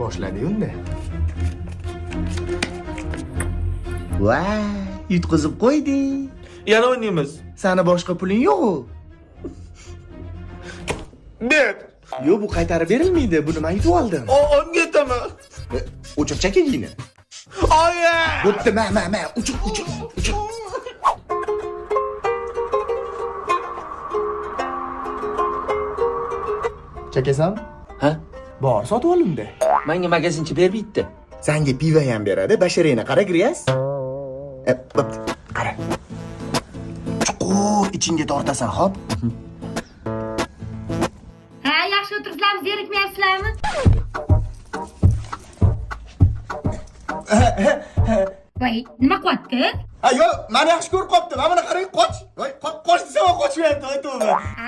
boshladi unda. Voy, yutqizib qo'yding. Yana o'ynaymiz. Sani boshqa puling yo'q-ku. Ber. Yo'q, bu qaytarib berilmaydi. Buni men yutib oldim. Olib ketaman. O'chircha kelingni. Oya! Bo'pti, ma, uchir. Chakasan? Ha? Bor, sotib ol unda. Menga magazinchi bermaydi. Senga pivo ham beradi. Basharangni qara, Griyas. Bo'pti, qara. Chuqur ichingga tortasan, xo'p? Ha, yaxshi o'tirsizlarmi, zerikmayapsizlarmi? Voy, nima qilyapti? Ha, yo'q, meni yaxshi ko'rib qopti. Mana buni qarang, qoch. Voy, qoch desam, qochmayapti, aytavman.